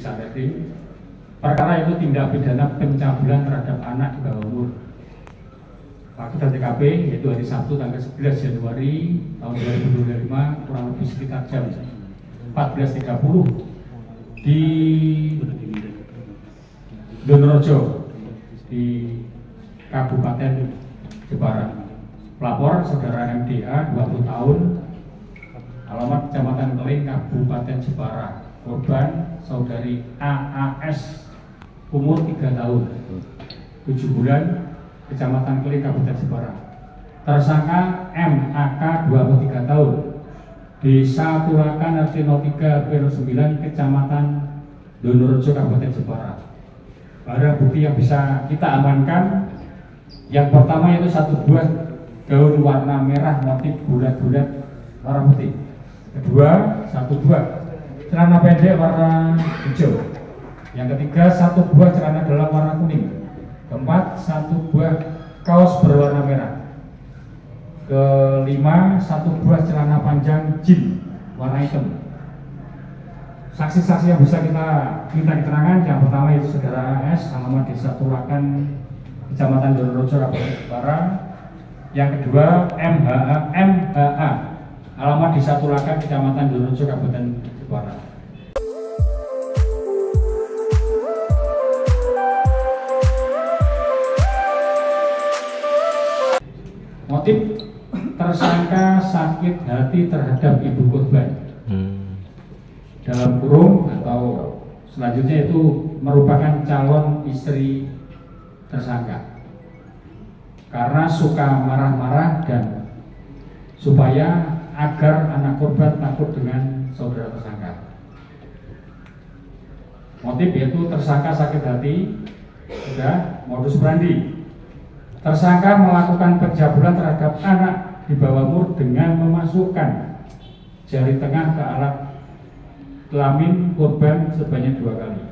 Sanreskrim. Perkara itu tindak pidana pencabulan terhadap anak di bawah umur. Waktu dan TKP yaitu hari Sabtu tanggal 11 Januari tahun 2025 kurang lebih sekitar jam 14.30 di Donorejo di Kabupaten Jepara. Pelapor saudara MDA 20 tahun, alamat Kecamatan Keling, Kabupaten Jepara. Korban saudari AAS umur 3 tahun 7 bulan, Kecamatan Keling, Kabupaten Jepara. Tersangka MAK 23 tahun, Desa Turakan RT 03 RW 9 Kecamatan Donorejo, Kabupaten Jepara. Barang bukti yang bisa kita amankan, yang pertama itu satu buah gaun warna merah motif bulat-bulat warna putih. Kedua, satu buah celana pendek warna hijau. Yang ketiga, satu buah celana dalam warna kuning. Keempat, satu buah kaos berwarna merah. Kelima, satu buah celana panjang jeans warna hitam. Saksi-saksi yang bisa kita minta keterangan, yang pertama itu saudara AS, alamat Desa Turakan, Kecamatan Donorejo, Kabupaten Jepara. Yang kedua, MHA, alamat Desa Turakan, Kecamatan Donorejo, Kabupaten Jepara. Motif tersangka sakit hati terhadap ibu korban. Dalam kurung atau selanjutnya itu merupakan calon istri tersangka. Karena suka marah-marah dan supaya agar anak korban takut dengan saudara tersangka. Motif yaitu tersangka sakit hati, sudah modus operandi. Tersangka melakukan pencabulan terhadap anak di bawah umur dengan memasukkan jari tengah ke alat kelamin korban sebanyak 2 kali.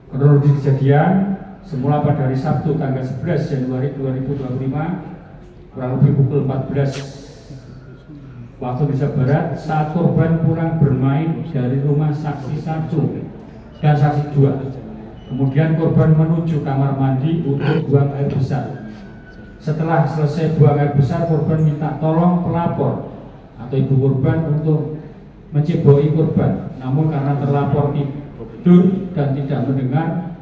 Kronologi kejadian semula pada hari Sabtu tanggal 11 Januari 2025 kurang lebih pukul 14 waktu Indonesia Barat saat korban pulang bermain dari rumah saksi 1 dan saksi 2. Kemudian korban menuju kamar mandi untuk buang air besar. Setelah selesai buang air besar, korban minta tolong pelapor atau ibu korban untuk menceboki korban. Namun karena terlapor tidur dan tidak mendengar,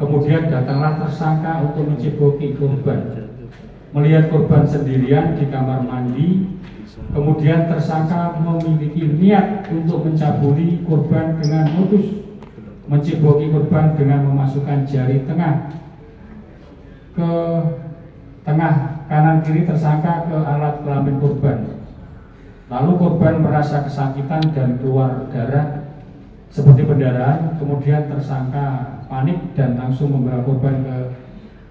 kemudian datanglah tersangka untuk menceboki korban. Melihat korban sendirian di kamar mandi, kemudian tersangka memiliki niat untuk mencabuli korban dengan modus menceboki korban dengan memasukkan jari tengah ke tengah kanan kiri tersangka ke alat kelamin korban. Lalu korban merasa kesakitan dan keluar darah seperti pendarahan. Kemudian tersangka panik dan langsung membawa korban ke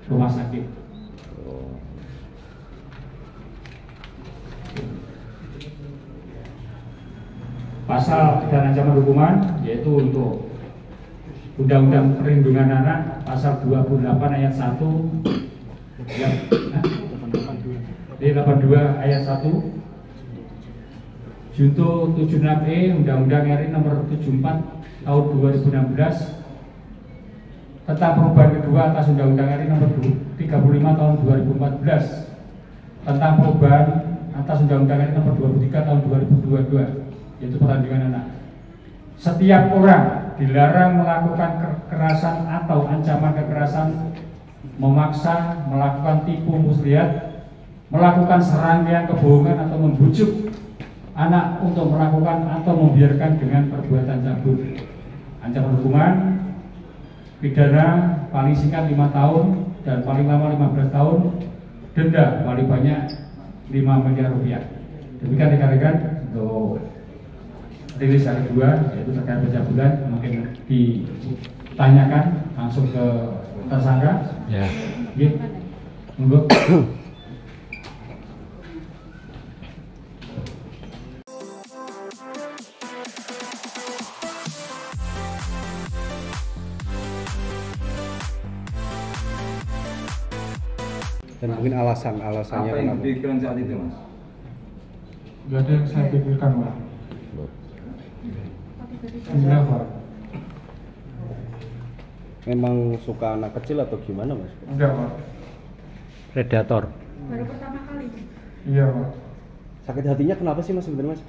rumah sakit. Pasal dan ancaman hukuman yaitu untuk Undang-Undang Perlindungan Anak pasal 28 ayat 1 yang 82 ayat 1 Junto 76E Undang-Undang RI nomor 74 tahun 2016 tentang perubahan kedua atas Undang-Undang RI nomor 35 tahun 2014 tentang perubahan atas Undang-Undang RI nomor 23 tahun 2022 yaitu perlindungan anak. Setiap orang dilarang melakukan kekerasan atau ancaman kekerasan, memaksa, melakukan tipu muslihat, melakukan serangkaian kebohongan atau membujuk anak untuk melakukan atau membiarkan dengan perbuatan cabul. Ancaman hukuman pidana paling singkat 5 tahun dan paling lama 15 tahun, denda paling banyak 5 miliar rupiah. Demikian rekan-rekan untuk rilis hari 2 yaitu terkait pencabulan, mungkin ditanyakan langsung ke tersangka. Ya. Oke. Monggo. Dan mungkin alasannya apa yang dipikirkan saat itu, Mas? Gak ada yang saya pikirkan, Pak. Iya Pak. Memang suka anak kecil atau gimana Mas? Enggak Pak. Predator. Baru pertama kali. Iya Pak. Sakit hatinya kenapa sih Mas sebenarnya Mas?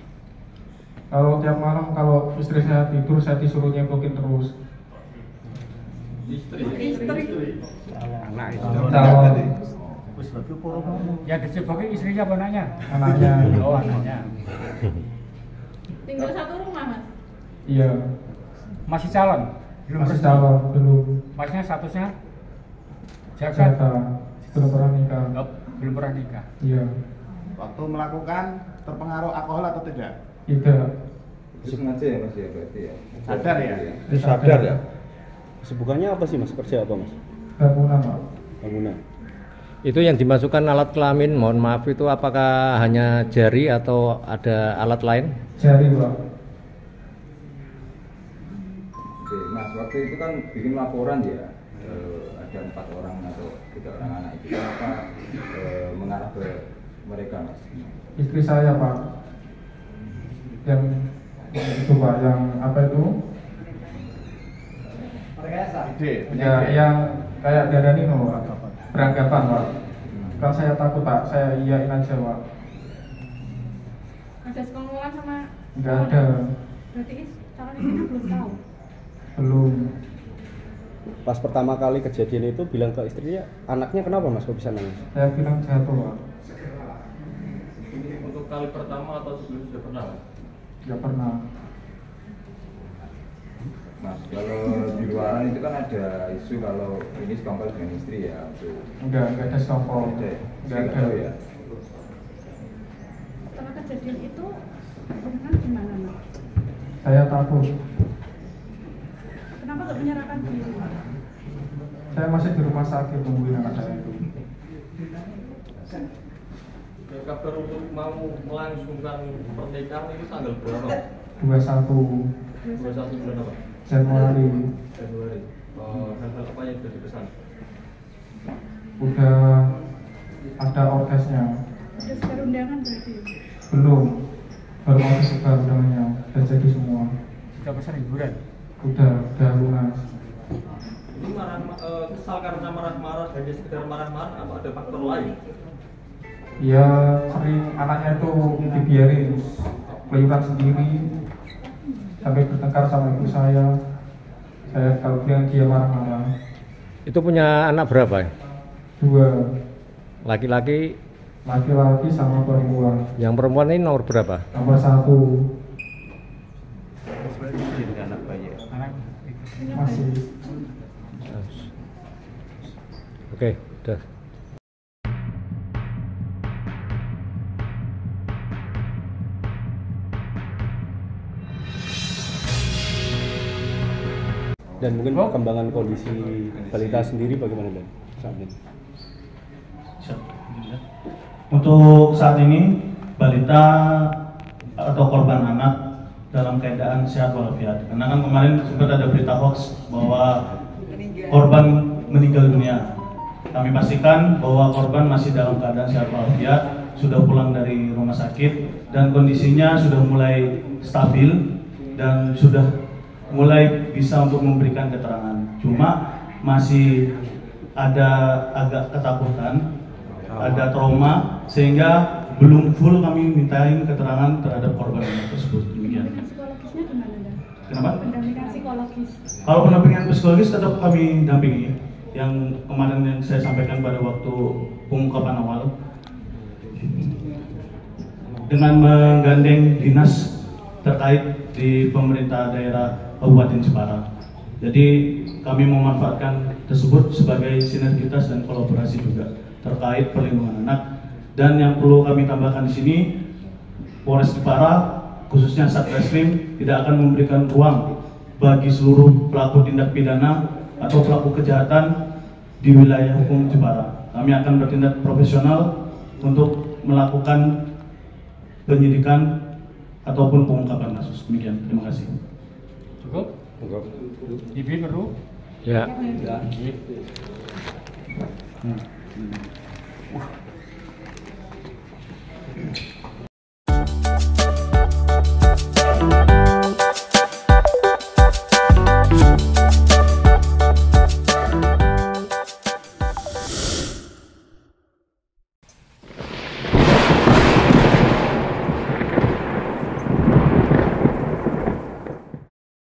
Kalau tiap malam kalau istri saya tidur saya disuruh nyepokin terus. Istri. Anak itu. Calon Ya disebutkan istrinya apa anaknya? anaknya. Oh anaknya. Tinggal satu rumah mas. Iya. Masih calon? Belum Masih resmi? calon belum. Masnya statusnya? Jaga? Jaka belum pernah nikah. Oh, belum pernah nikah. Iya. Waktu melakukan terpengaruh alkohol atau tidak? Tidak. Sengaja ya Mas ya berarti ya. Sadar ya? Sadar ya? Kesibukannya apa sih Mas? Kerja apa Mas? Bangunan Pak. Bangunan. Itu yang dimasukkan alat kelamin, mohon maaf itu apakah hanya jari atau ada alat lain? Jari Pak. Oke, Mas, waktu itu kan bikin laporan ya, ada 4 orang atau 3 orang anak itu, kenapa mengarah ke mereka Mas? Istri saya Pak. Yang itu Pak, yang apa itu? Ide, Ya, yang kayak darah Nino Pak. Beranggapan Pak. Kan saya takut Pak, saya iyain aja Pak. Ada sekongkolan sama. Enggak ada. Berarti calon istrinya belum tahu. Belum. Pas pertama kali kejadian itu bilang ke istrinya, anaknya kenapa Mas kok bisa nangis? Saya bilang jatuh Pak. Untuk kali pertama atau sebelumnya sudah pernah Mas? Enggak pernah. Mas, kalau di luaran itu kan ada isu kalau ini sekongkol dengan istri ya, untuk Enggak ada sekongkol. Enggak ada. ya. Setelah kejadian itu berenang gimana mas? Saya takut. Kenapa nggak menyerahkan diri? Saya masih di rumah sakit nungguin anak saya itu. Ya, kabar untuk mau melangsungkan pernikahan itu tanggal berapa? 21 21 bulan apa? Januari. Januari. Hal-hal apa yang sudah dipesan? Udah ada orkesnya. Udah sebar undangan berarti. Belum. Baru mau disebar undangannya. Udah jadi semua. Sudah pesan hiburan? Udah lunas. Ini kesal karena marah-marah, hanya sekedar marah-marah, apa ada faktor lain? Ya sering anaknya itu dibiarin keluyuran sendiri sampai bertengkar sama ibu saya. Saya kalau bilang dia marah-marah. Itu punya anak berapa? 2 Laki-laki, laki-laki sama perempuan. yang perempuan ini nomor berapa? Nomor 1 Anak masih. Oke, udah. Dan mungkin perkembangan kondisi balita sendiri bagaimana Dan saat ini? Untuk saat ini balita atau korban anak dalam keadaan sehat walafiat. Karena kan kemarin sempat ada berita hoax bahwa korban meninggal dunia. Kami pastikan bahwa korban masih dalam keadaan sehat walafiat, sudah pulang dari rumah sakit dan kondisinya sudah mulai stabil dan sudah mulai bisa untuk memberikan keterangan. Cuma masih ada agak ketakutan, ada trauma sehingga belum full kami mintain keterangan terhadap korban tersebut. Demikian. Pendampingan psikologisnya gimana dan? Kenapa? Pendampingan psikologis. Kalau pendampingan psikologis tetap kami dampingi. Yang kemarin yang saya sampaikan pada waktu pengungkapan awal, dengan menggandeng dinas terkait di pemerintah daerah Kabupaten Jepara. Jadi kami memanfaatkan tersebut sebagai sinergitas dan kolaborasi juga terkait perlindungan anak. Dan yang perlu kami tambahkan di sini, Polres Jepara khususnya Satreskrim tidak akan memberikan ruang bagi seluruh pelaku tindak pidana atau pelaku kejahatan di wilayah hukum Jepara. Kami akan bertindak profesional untuk melakukan penyidikan ataupun pengungkapan kasus. Demikian, terima kasih. Cukup? Cukup. Ibu perlu? Ya. Ya.